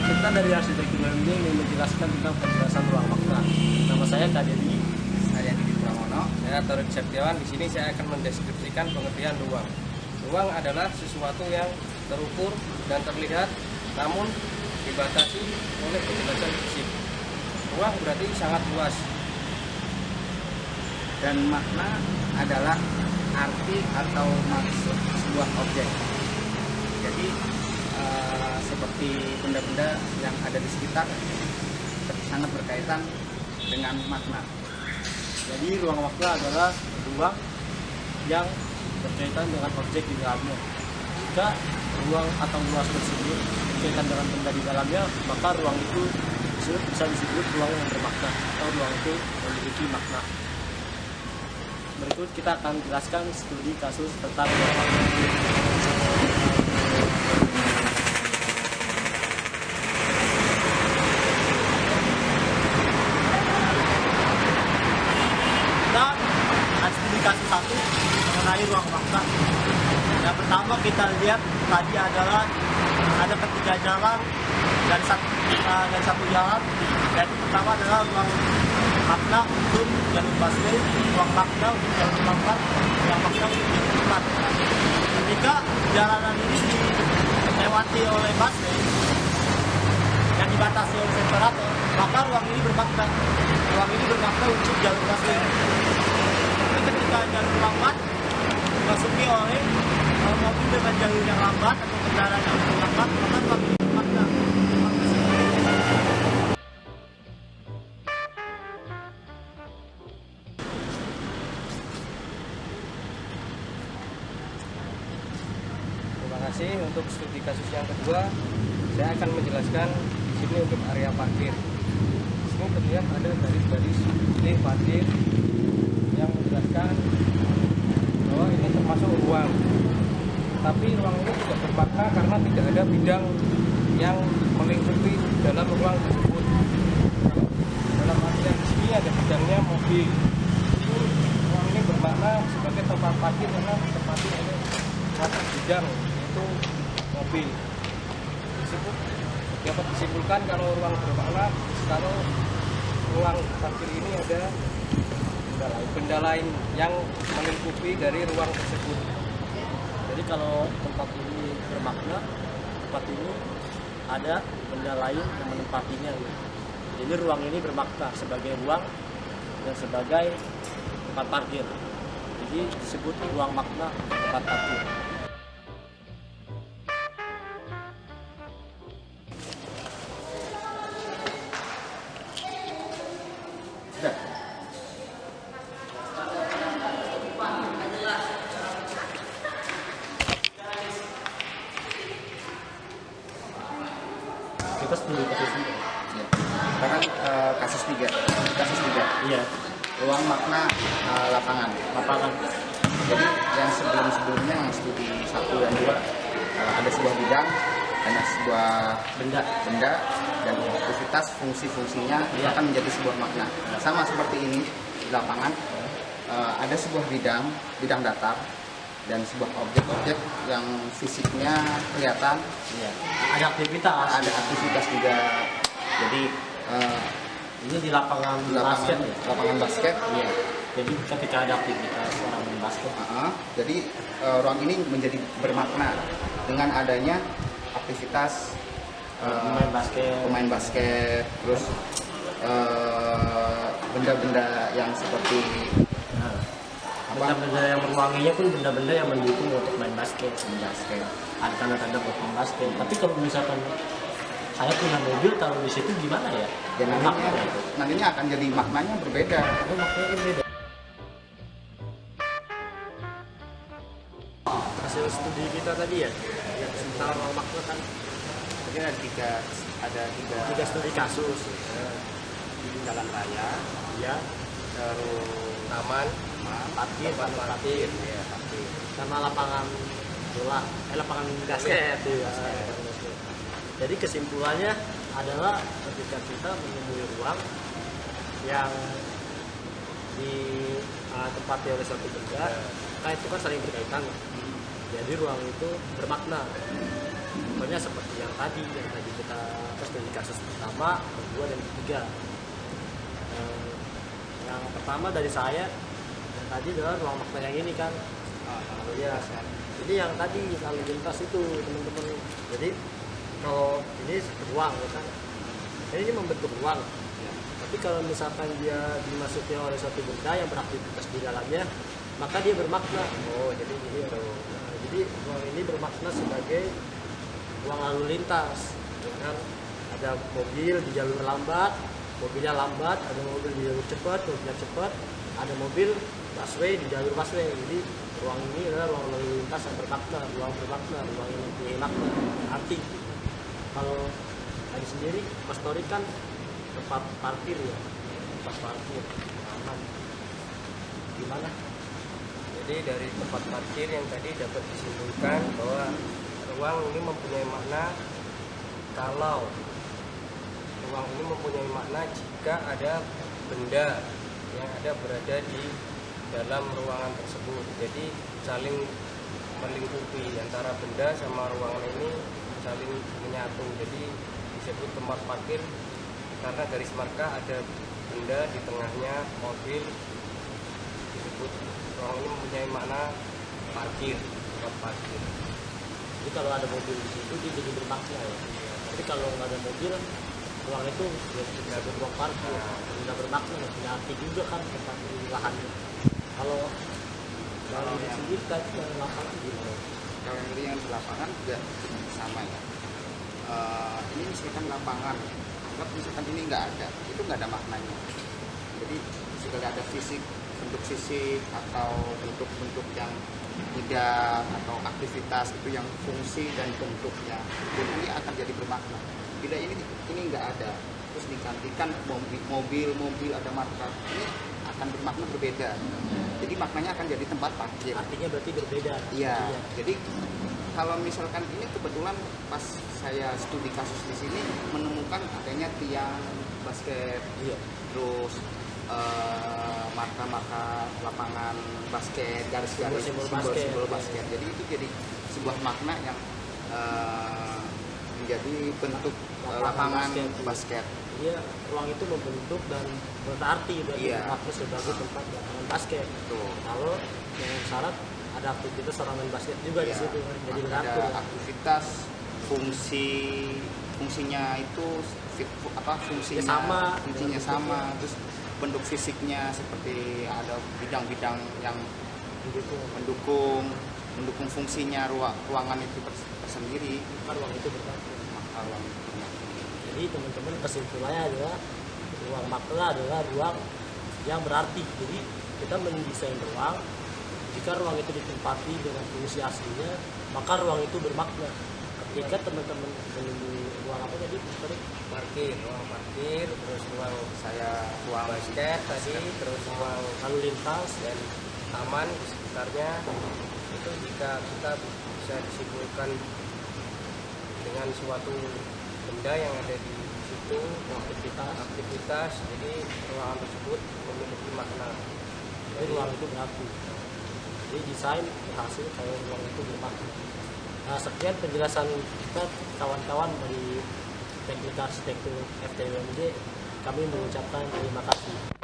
Kita dari arsitektur ini ingin menjelaskan tentang penjelasan ruang makna. Nama saya Kak Dedi. Saya Didi Pramono. Saya Torik Septiawan. Di sini saya akan mendeskripsikan pengertian ruang. Ruang adalah sesuatu yang terukur dan terlihat, namun dibatasi oleh kejelasan fisik. Ruang berarti sangat luas. Dan makna adalah arti atau maksud sebuah objek. Jadi seperti benda-benda yang ada di sekitar sangat berkaitan dengan makna. Jadi ruang makna adalah ruang yang berkaitan dengan objek di dalamnya. Jika ruang atau luas tersebut berkaitan dengan benda di dalamnya, maka ruang itu bisa disebut ruang yang bermakna atau ruang itu memiliki makna. Berikut kita akan jelaskan studi kasus tentang ruang makna. Studi kasus 1 mengenai ruang makna. Yang pertama kita lihat tadi adalah ada ketiga jalan dan satu jalan. Yang pertama adalah ruang makna untuk jalur busway, ruang makna untuk jalur lambat, ruang makna untuk jalur cepat. Ketika jalanan ini dilewati oleh busway yang dibatasi oleh separator, maka ruang ini bermakna. Ruang ini bermakna untuk jalur busway. Ketika jalur lambat dimasuki oleh mobil dengan jalur yang lambat atau kendaraan yang lambat, maka ruang ini bermakna. Terima kasih. Untuk studi kasus yang kedua, saya akan menjelaskan di sini untuk area parkir. Di sini terlihat ada garis-garis putih parkir yang menjelaskan bahwa ini termasuk ruang. Tapi ruang ini tidak bermakna karena tidak ada bidang yang melingkupi dalam ruang tersebut. Dalam artian di sini ada bidangnya mobil. Jadi ruang ini bermakna sebagai tempat parkir karena ditempati oleh satu bidang yaitu mobil. Dapat disimpulkan kalau ruang bermakna kalau ruang parkir ini ada benda lain yang melingkupi dari ruang tersebut. Jadi kalau tempat ini bermakna, tempat ini ada benda lain yang menempatinya. Jadi ruang ini bermakna sebagai ruang dan sebagai tempat parkir. Jadi disebut ruang makna tempat parkir. Sudah. Kita studi kasus ini. Ya. Sekarang kasus 3. Kasus 3. Iya, Ruang makna lapangan. lapangan. Jadi yang sebelum-sebelumnya yang studi 1 dan 2 ada sebuah bidang, ada sebuah Benda. benda dan aktivitas fungsi-fungsinya Iya. akan menjadi sebuah makna. Sama seperti ini di lapangan ada sebuah bidang datar dan sebuah objek-objek yang fisiknya kelihatan, Iya. Ada aktivitas. ada aktivitas juga. Jadi Ini di lapangan basket ya. lapangan basket. Iya. Jadi ketika ada aktivitas orang main basket. Jadi ruang ini menjadi bermakna dengan adanya aktivitas Pemain basket. terus benda-benda yang seperti Nah, benda-benda yang meruanginya pun benda-benda yang mendukung untuk main basket. Ada tanda-tanda buat main basket. Tapi kalau misalkan saya punya mobil taruh di situ gimana ya? dan nantinya akan jadi maknanya berbeda. Maknanya beda. Hasil studi kita tadi ya, yang tentang ruang makna kan mungkin ada tiga studi kasus di jalan raya, Ya, terus taman, parkir, ya, parkir. sama lapangan bola, lapangan basket. Iya. Jadi kesimpulannya adalah ketika kita menemui ruang yang ditempati oleh suatu benda, maka itu kan saling berkaitan. Jadi ruang itu bermakna. Contohnya seperti yang tadi kita studi kasus pertama, kedua, dan ketiga. Yang pertama dari saya, yang tadi adalah ruang makna yang ini kan. Ya, ini yang tadi lalu lintas itu teman-teman. Jadi kalau ini ruang ya kan, ini membentuk ruang. Tapi kalau misalkan dia dimasuki oleh suatu benda yang beraktivitas di dalamnya, maka dia bermakna. Oh, jadi ini jadi ruang ini bermakna sebagai ruang lalu lintas. Ya kan? Ada mobil di jalur lambat, mobilnya lambat, ada mobil di jalur cepat, mobilnya cepat, ada mobil busway di jalur busway. Jadi ruang ini adalah ruang lalu lintas yang bermakna, ruang bermakna, ruang yang mempunyai makna, arti. Kalau tadi sendiri, Mas Tori kan tempat parkir ya, tempat parkir aman. Gimana? Jadi dari tempat parkir yang tadi dapat disimpulkan bahwa ruang ini mempunyai makna kalau ruang ini mempunyai makna jika ada benda yang ada berada di dalam ruangan tersebut. Jadi saling melingkupi antara benda sama ruangan ini, saling menyatu. Jadi disebut tempat parkir karena garis marka ada benda di tengahnya mobil, disebut ruang ini mempunyai makna parkir, tempat parkir. Jadi kalau ada mobil di situ dia jadi bermakna ya. Tapi kalau nggak ada mobil, ruang itu tidak ruang parkir, tidak bermakna, nggak punya arti juga kan tempat di lahannya. Kalau Kalau di yang- sini tadi yang lapangan gimana? Kalau yang di lapangan juga sama ya. Ini misalkan lapangan, anggap misalkan ini nggak ada, itu nggak ada maknanya. Jadi segala ada fisik, bentuk fisik atau bentuk-bentuk yang tidak atau aktivitas itu yang fungsi dan bentuknya itu nanti akan jadi bermakna. Bila ini nggak ada, terus digantikan mobil ada marka, ini akan bermakna berbeda. Jadi maknanya akan jadi tempat parkir. Artinya berarti berbeda. Iya. Jadi kalau misalkan ini kebetulan pas saya studi kasus di sini menemukan adanya tiang basket, Iya. terus marka-marka lapangan basket, garis-garis Simbol-simbol simbol basket. basket. Jadi itu jadi sebuah makna yang menjadi bentuk lapangan basket. Iya, ruang itu membentuk dan berarti berarti Iya. makna sebagai tempat lapangan basket. Tuh. Kalau yang syarat ada aktivitas orang main basket juga di Iya. situ kan. Jadi Ada beratur. Ya. aktivitas fungsinya itu fungsinya Ya, sama. fungsinya sama, terus bentuk fisiknya seperti ada bidang-bidang yang Gitu. mendukung fungsinya ruangan itu tersendiri. Kan ruang itu berarti. Maka ruang itu bermakna. Jadi teman-teman kesimpulannya adalah ruang makna adalah ruang yang berarti. Jadi kita mendesain ruang, jika ruang itu ditempati dengan fungsi aslinya, maka ruang itu bermakna. Ketika teman-teman menemui ruang apa tadi? Sorry. Parkir, ruang parkir, terus ruang Ruang basket tadi, terus ruang Lalu lintas dan taman di sekitarnya. Itu jika kita bisa disimpulkan dengan suatu benda yang ada di situ, aktivitas, jadi ruangan tersebut memiliki makna. jadi ruang itu berarti. Jadi desain berhasil kalau ruang itu bermakna. Nah, sekian penjelasan kita kawan-kawan dari Teknik Arsitektur FTWMJ. Kami mengucapkan terima kasih.